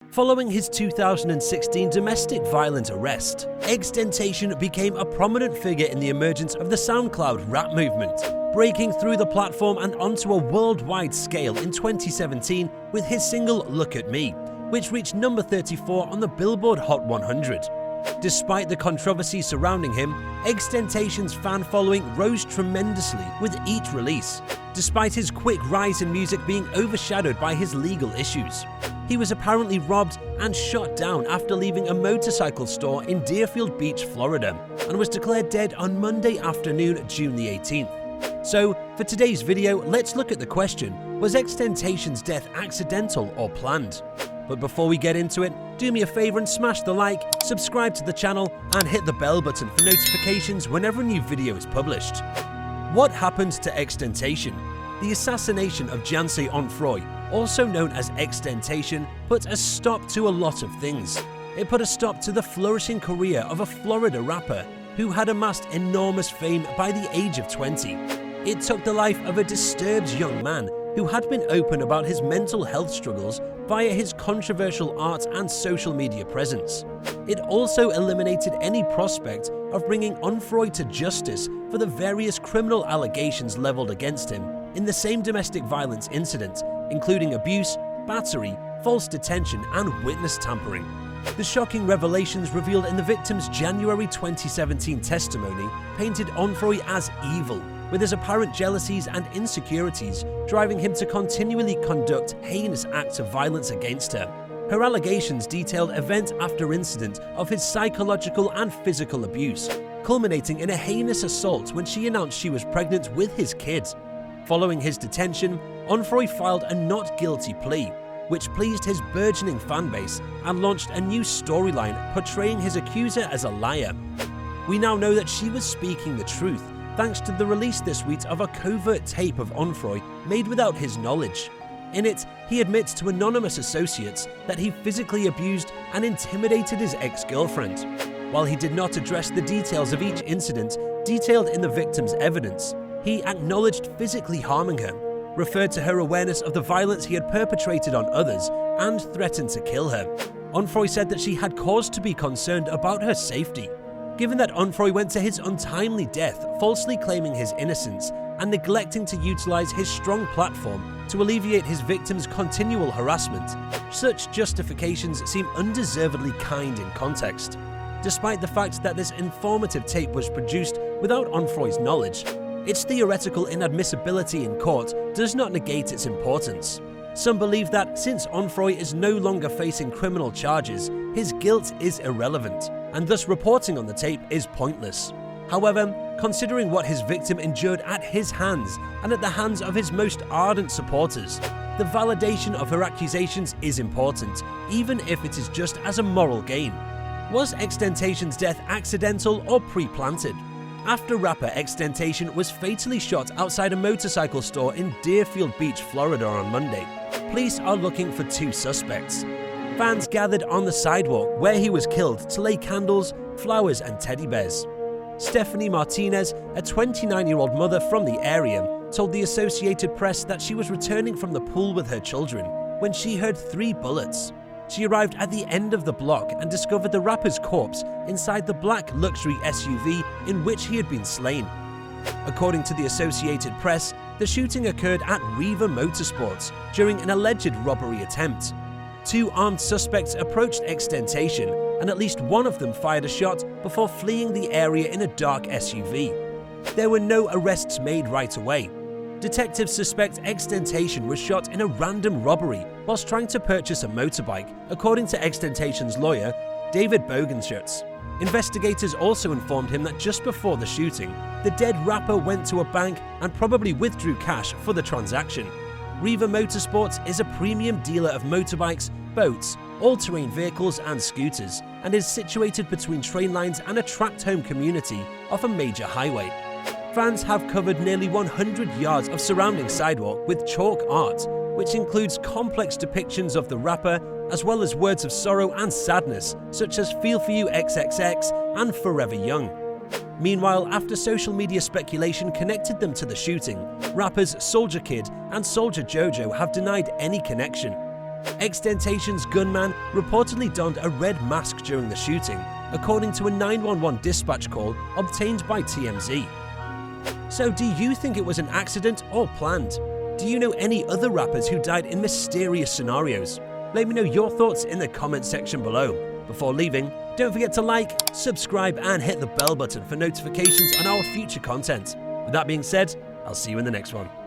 Following his 2016 domestic violence arrest, XXXTentacion became a prominent figure in the emergence of the SoundCloud rap movement, breaking through the platform and onto a worldwide scale in 2017 with his single Look at Me, which reached number 34 on the Billboard Hot 100. Despite the controversy surrounding him, XXXTentacion's fan following rose tremendously with each release, despite his quick rise in music being overshadowed by his legal issues. He was apparently robbed and shot down after leaving a motorcycle store in Deerfield Beach, Florida, and was declared dead on Monday afternoon, June the 18th. So, for today's video, let's look at the question, was XXXTentacion's death accidental or planned? But before we get into it, do me a favor and smash the like, subscribe to the channel, and hit the bell button for notifications whenever a new video is published. What happened to XXXTentacion? The assassination of Janse Onfroy, also known as XXXTentacion, put a stop to a lot of things. It put a stop to the flourishing career of a Florida rapper who had amassed enormous fame by the age of 20. It took the life of a disturbed young man who had been open about his mental health struggles via his controversial art and social media presence. It also eliminated any prospect of bringing Onfroy to justice for the various criminal allegations leveled against him in the same domestic violence incident, including abuse, battery, false detention, and witness tampering. The shocking revelations revealed in the victim's January 2017 testimony painted Onfroy as evil, with his apparent jealousies and insecurities driving him to continually conduct heinous acts of violence against her. Her allegations detailed event after incident of his psychological and physical abuse, culminating in a heinous assault when she announced she was pregnant with his kid. Following his detention, Onfroy filed a not guilty plea, which pleased his burgeoning fanbase and launched a new storyline portraying his accuser as a liar. We now know that she was speaking the truth, thanks to the release this week of a covert tape of Onfroy made without his knowledge. In it, he admits to anonymous associates that he physically abused and intimidated his ex-girlfriend. While he did not address the details of each incident detailed in the victim's evidence, he acknowledged physically harming her, referred to her awareness of the violence he had perpetrated on others, and threatened to kill her. Onfroy said that she had cause to be concerned about her safety, given that Onfroy went to his untimely death falsely claiming his innocence and neglecting to utilize his strong platform to alleviate his victim's continual harassment. Such justifications seem undeservedly kind in context. Despite the fact that this informative tape was produced without Onfroy's knowledge, its theoretical inadmissibility in court does not negate its importance. Some believe that since Onfroy is no longer facing criminal charges, his guilt is irrelevant, and thus reporting on the tape is pointless. However, considering what his victim endured at his hands and at the hands of his most ardent supporters, the validation of her accusations is important, even if it is just as a moral gain. Was XXXTentacion's death accidental or pre-planted? After rapper XXXTentacion was fatally shot outside a motorcycle store in Deerfield Beach, Florida on Monday, police are looking for two suspects. Fans gathered on the sidewalk where he was killed to lay candles, flowers, and teddy bears. Stephanie Martinez, a 29-year-old mother from the area, told the Associated Press that she was returning from the pool with her children when she heard 3 bullets. She arrived at the end of the block and discovered the rapper's corpse inside the black luxury SUV in which he had been slain. According to the Associated Press, the shooting occurred at Riva Motorsports during an alleged robbery attempt. 2 armed suspects approached XXXTentacion, and at least one of them fired a shot before fleeing the area in a dark SUV. There were no arrests made right away. Detectives suspect XXXTentacion was shot in a random robbery whilst trying to purchase a motorbike, according to XXXTentacion's lawyer, David Bogenschutz. Investigators also informed him that just before the shooting, the dead rapper went to a bank and probably withdrew cash for the transaction. Riva Motorsports is a premium dealer of motorbikes, boats, all-terrain vehicles and scooters, and is situated between train lines and a tract-home community off a major highway. Fans have covered nearly 100 yards of surrounding sidewalk with chalk art, which includes complex depictions of the rapper, as well as words of sorrow and sadness, such as "Feel for You XXX" and "Forever Young." Meanwhile, after social media speculation connected them to the shooting, rappers Soulja Kid and Soulja Jojo have denied any connection. XXXTentacion's gunman reportedly donned a red mask during the shooting, according to a 911 dispatch call obtained by TMZ. So do you think it was an accident or planned? Do you know any other rappers who died in mysterious scenarios? Let me know your thoughts in the comment section below. Before leaving, don't forget to like, subscribe and hit the bell button for notifications on our future content. With that being said, I'll see you in the next one.